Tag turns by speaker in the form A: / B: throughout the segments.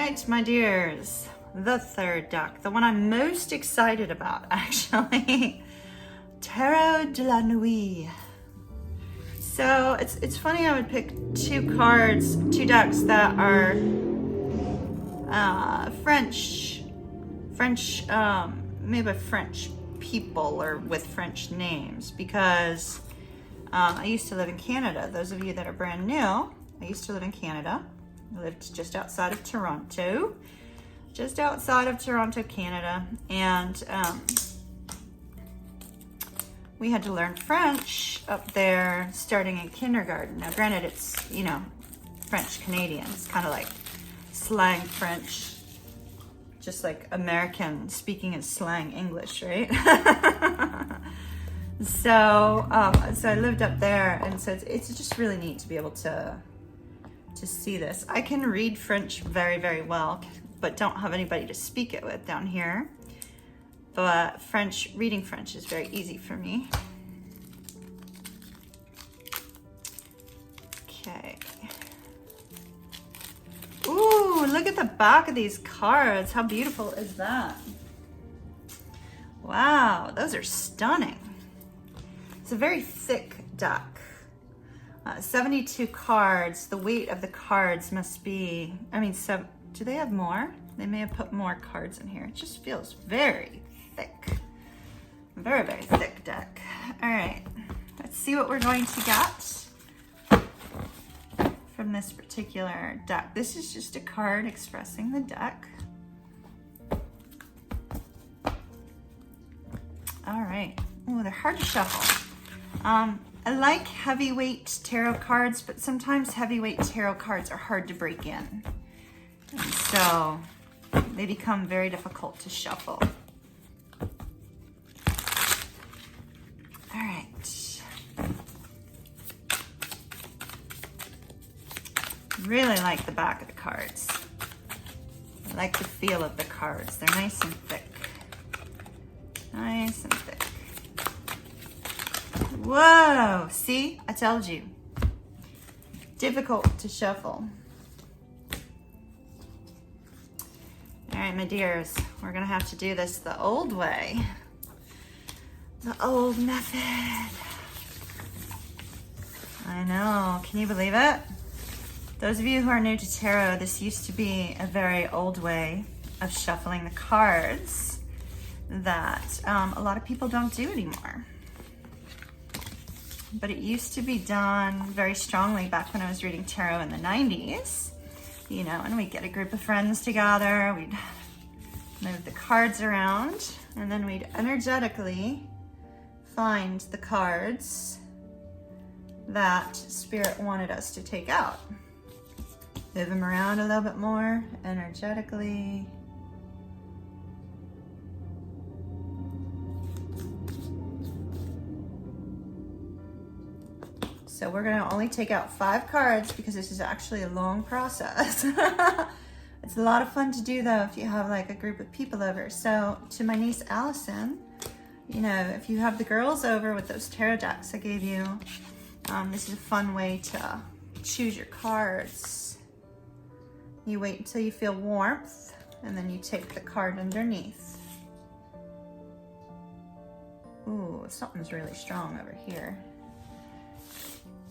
A: right, my dears, the third deck, the one I'm most excited about, actually. Tarot de la Nuit. So it's funny I would pick two decks that are French, maybe French people or with French names, because I used to live in Canada. Those of you that are brand new, I used to live in Canada. I lived just outside of Toronto, Canada, and we had to learn French up there starting in kindergarten. Now granted, it's, you know, French Canadian. It's kind of like slang French, just like American speaking in slang English, right? So I lived up there, and so it's just really neat to be able to see this. I can read French very, very well, but don't have anybody to speak it with down here. But reading French is very easy for me. Okay. Ooh, look at the back of these cards. How beautiful is that? Wow, those are stunning. It's a very thick deck. 72 cards. The weight of the cards must be, do they have more? They may have put more cards in here. It just feels very thick. Very, very thick deck. All right, let's see what we're going to get from this particular deck. This is just a card expressing the deck. All right. Oh, they're hard to shuffle. I like heavyweight tarot cards, but sometimes heavyweight tarot cards are hard to break in. And so they become very difficult to shuffle. All right. Really like the back of the cards. I like the feel of the cards. They're nice and thick. Nice and thick. Whoa, see, I told you. Difficult to shuffle. All right, my dears, we're gonna have to do this the old way. The old method. I know, can you believe it? Those of you who are new to tarot, this used to be a very old way of shuffling the cards that a lot of people don't do anymore. But it used to be done very strongly back when I was reading tarot in the 90s, you know, and we'd get a group of friends together, we'd move the cards around, and then we'd energetically find the cards that Spirit wanted us to take out. Move them around a little bit more energetically. So we're gonna only take out 5 cards because this is actually a long process. It's a lot of fun to do though if you have like a group of people over. So to my niece Allison, you know, if you have the girls over with those tarot decks I gave you, this is a fun way to choose your cards. You wait until you feel warmth, and then you take the card underneath. Ooh, something's really strong over here.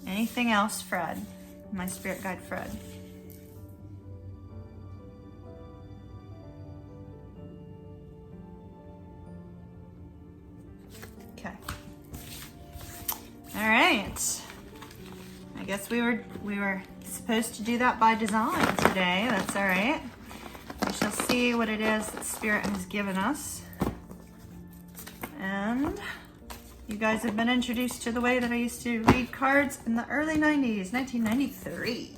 A: Anything else, Fred? My spirit guide, Fred. Okay. All right. I guess we were supposed to do that by design today. That's all right. We shall see what it is that Spirit has given us. And you guys have been introduced to the way that I used to read cards in the early 90s, 1993.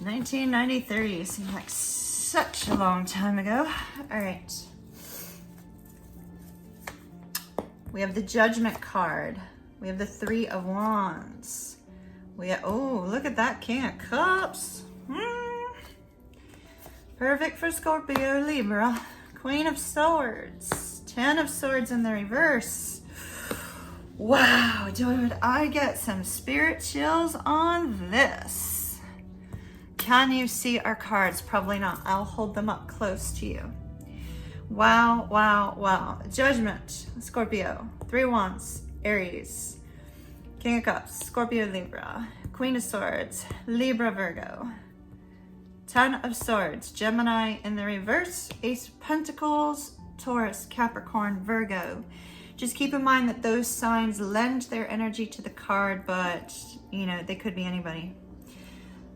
A: 1993 seemed like such a long time ago. All right. We have the Judgment card. We have the 3 of Wands. Oh, look at that King of Cups. Perfect for Scorpio, Libra. Queen of Swords. 10 of Swords in the reverse. Wow, dude, I get some spirit chills on this. Can you see our cards? Probably not. I'll hold them up close to you. Wow, wow, wow. Judgment, Scorpio. 3 of Wands, Aries. King of Cups, Scorpio, Libra. Queen of Swords, Libra, Virgo. 10 of Swords, Gemini in the reverse. Ace of Pentacles, Taurus, Capricorn, Virgo. Just keep in mind that those signs lend their energy to the card, but, you know, they could be anybody.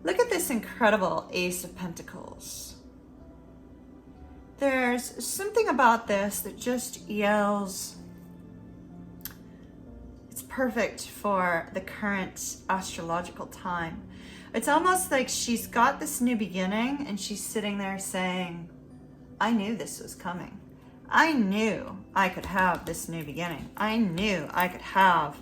A: Look at this incredible Ace of Pentacles. There's something about this that just yells, it's perfect for the current astrological time. It's almost like she's got this new beginning and she's sitting there saying, I knew this was coming. I knew I could have this new beginning. I knew I could have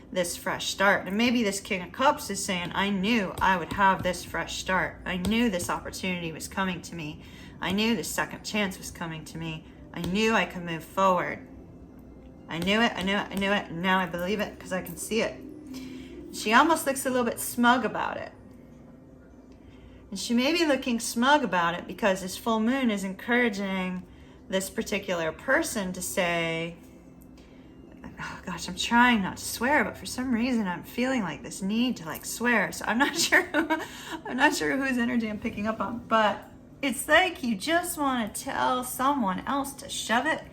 A: this fresh start. And maybe this King of Cups is saying, I knew I would have this fresh start. I knew this opportunity was coming to me. I knew this second chance was coming to me. I knew I could move forward. I knew it, I knew it, I knew it, and now I believe it because I can see it. She almost looks a little bit smug about it. And she may be looking smug about it because this full moon is encouraging this particular person to say, oh gosh, I'm trying not to swear, but for some reason I'm feeling like this need to like swear. So I'm not sure whose energy I'm picking up on, but it's like you just want to tell someone else to shove it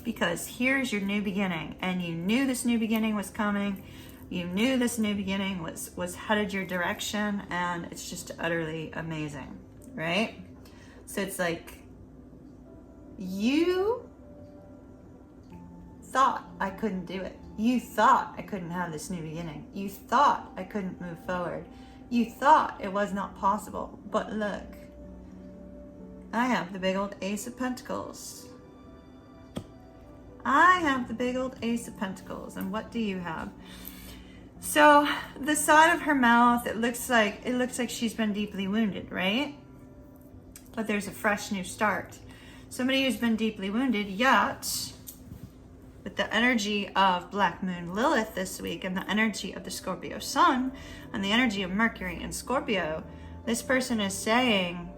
A: because here's your new beginning, and you knew this new beginning was coming. You knew this new beginning was headed your direction, and it's just utterly amazing, right? So it's like you thought I couldn't do it. You thought I couldn't have this new beginning. You thought I couldn't move forward. You thought it was not possible. But look, I have the big old Ace of Pentacles. I have the big old Ace of Pentacles. And what do you have? So the side of her mouth, it looks like she's been deeply wounded, right? But there's a fresh new start. Somebody who's been deeply wounded, yet with the energy of Black Moon Lilith this week and the energy of the Scorpio Sun and the energy of Mercury in Scorpio, this person is saying,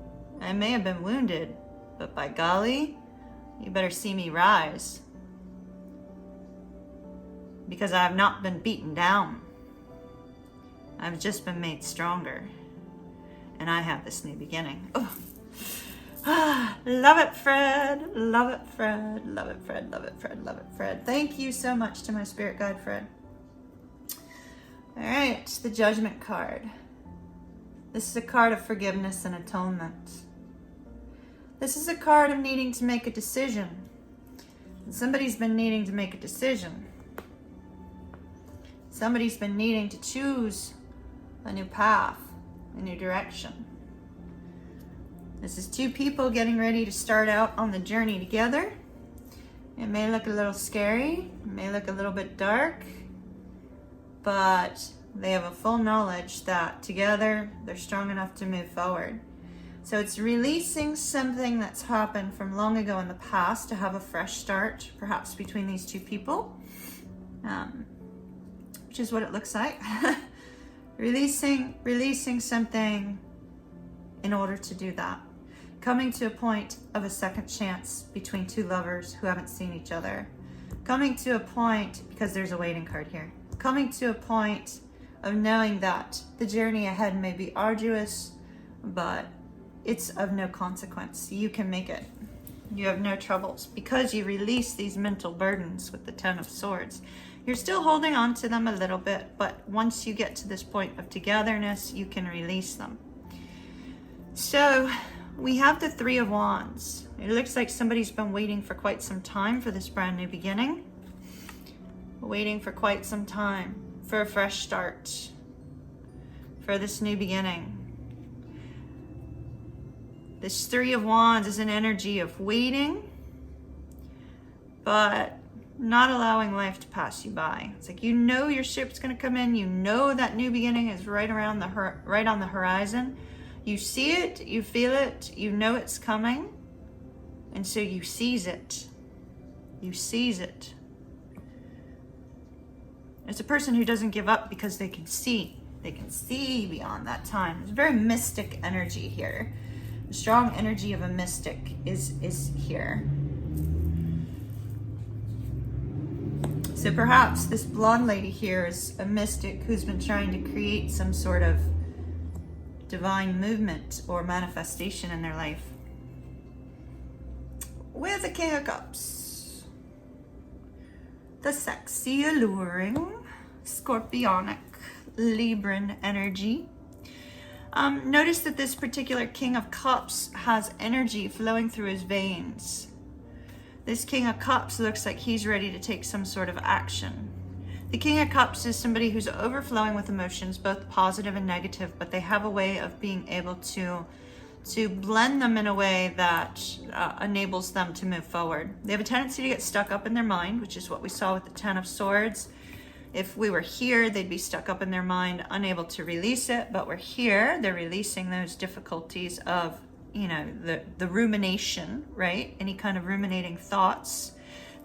A: I may have been wounded, but by golly, you better see me rise because I have not been beaten down. I've just been made stronger, and I have this new beginning. Oh. Love it, Fred. Love it, Fred. Love it, Fred. Love it, Fred. Love it, Fred. Thank you so much to my spirit guide, Fred. All right, the Judgment card. This is a card of forgiveness and atonement. This is a card of needing to make a decision. And somebody's been needing to make a decision. Somebody's been needing to choose a new path, a new direction. This is two people getting ready to start out on the journey together. It may look a little scary, it may look a little bit dark, but they have a full knowledge that together they're strong enough to move forward. So it's releasing something that's happened from long ago in the past to have a fresh start, perhaps between these two people, which is what it looks like. Releasing something in order to do that. Coming to a point of a second chance between two lovers who haven't seen each other. Coming to a point, because there's a waiting card here, coming to a point of knowing that the journey ahead may be arduous, but it's of no consequence. You can make it. You have no troubles because you release these mental burdens with the 10 of Swords. You're still holding on to them a little bit, but once you get to this point of togetherness, you can release them. So we have the 3 of Wands. It looks like somebody's been waiting for quite some time for this brand new beginning. Waiting for quite some time for a fresh start, for this new beginning. This 3 of Wands is an energy of waiting, but not allowing life to pass you by. It's like, you know your ship's going to come in. You know that new beginning is right on the horizon. You see it, you feel it, you know it's coming, and so you seize it. You seize it. It's a person who doesn't give up because they can see They can see beyond that time. There's very mystic energy here. The strong energy of a mystic is here. So perhaps this blonde lady here is a mystic who's been trying to create some sort of divine movement or manifestation in their life. With the King of Cups. The sexy, alluring, scorpionic, Libran energy. Notice that this particular King of Cups has energy flowing through his veins. This King of Cups looks like he's ready to take some sort of action. The King of Cups is somebody who's overflowing with emotions, both positive and negative, but they have a way of being able to blend them in a way that enables them to move forward. They have a tendency to get stuck up in their mind, which is what we saw with the Ten of Swords. If we were here, they'd be stuck up in their mind, unable to release it, but we're here, they're releasing those difficulties of, you know, the rumination, right? Any kind of ruminating thoughts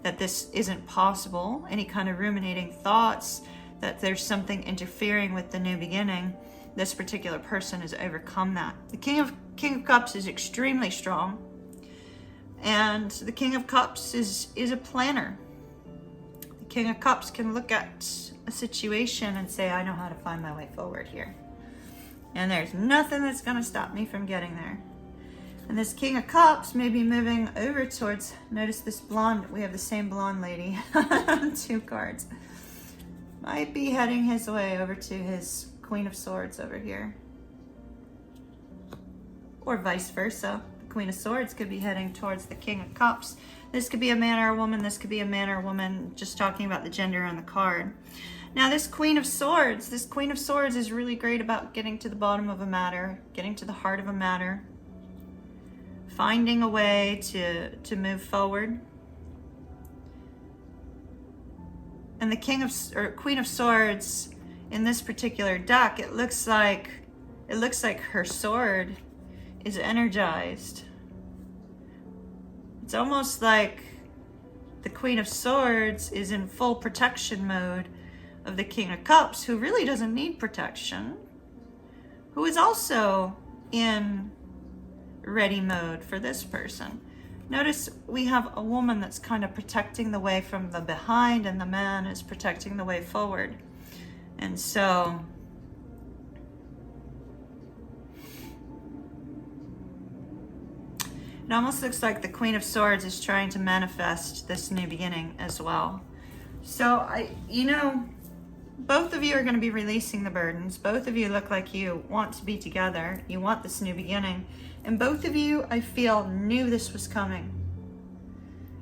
A: that this isn't possible, any kind of ruminating thoughts that there's something interfering with the new beginning. This particular person has overcome that. The King of Cups is extremely strong, and the King of Cups is a planner. The King of Cups can look at a situation and say, I know how to find my way forward here, and there's nothing that's going to stop me from getting there. And this King of Cups may be moving over towards, notice this blonde, we have the same blonde lady, 2 cards. Might be heading his way over to his Queen of Swords over here. Or vice versa. The Queen of Swords could be heading towards the King of Cups. This could be a man or a woman, this could be a man or a woman, just talking about the gender on the card. Now this Queen of Swords is really great about getting to the bottom of a matter, getting to the heart of a matter, finding a way to move forward. And the Queen of Swords in this particular deck, it looks like her sword is energized. It's almost like the Queen of Swords is in full protection mode of the King of Cups, who really doesn't need protection, who is also in ready mode for this person. Notice we have a woman that's kind of protecting the way from the behind, and the man is protecting the way forward. And so it almost looks like the Queen of Swords is trying to manifest this new beginning as well. So both of you are going to be releasing the burdens. Both of you look like you want to be together. You want this new beginning. And both of you, I feel, knew this was coming.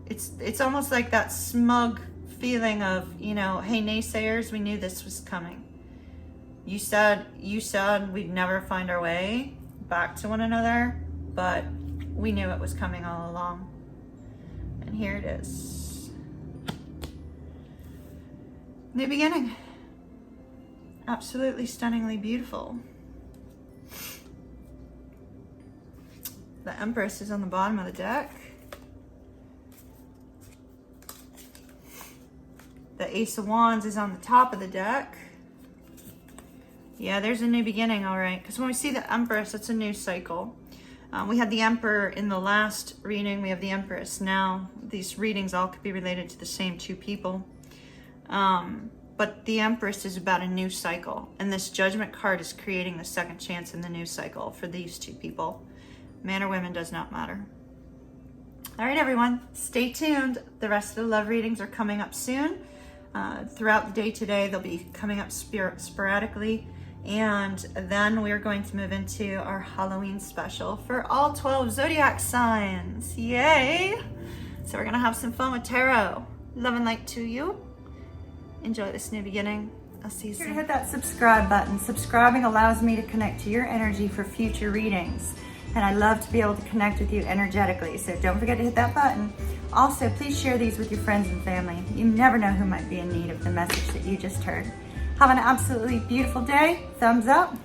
A: It's almost like that smug feeling of, hey, naysayers, we knew this was coming. You said we'd never find our way back to one another, but we knew it was coming all along. And here it is. New beginning. Absolutely stunningly beautiful. The Empress is on the bottom of the deck. The Ace of Wands is on the top of the deck. Yeah, there's a new beginning, all right. Because when we see the Empress, it's a new cycle. We had the Emperor in the last reading. We have the Empress now. These readings all could be related to the same 2 people. But the Empress is about a new cycle. And this Judgment card is creating the second chance in the new cycle for these 2 people. Man or women does not matter. All right, everyone, stay tuned. The rest of the love readings are coming up soon. Throughout the day today, they'll be coming up sporadically. And then we're going to move into our Halloween special for all 12 zodiac signs. Yay! So we're going to have some fun with tarot. Love and light to you. Enjoy this new beginning. I'll see you soon. Hit that subscribe button. Subscribing allows me to connect to your energy for future readings. And I love to be able to connect with you energetically. So don't forget to hit that button. Also, please share these with your friends and family. You never know who might be in need of the message that you just heard. Have an absolutely beautiful day. Thumbs up.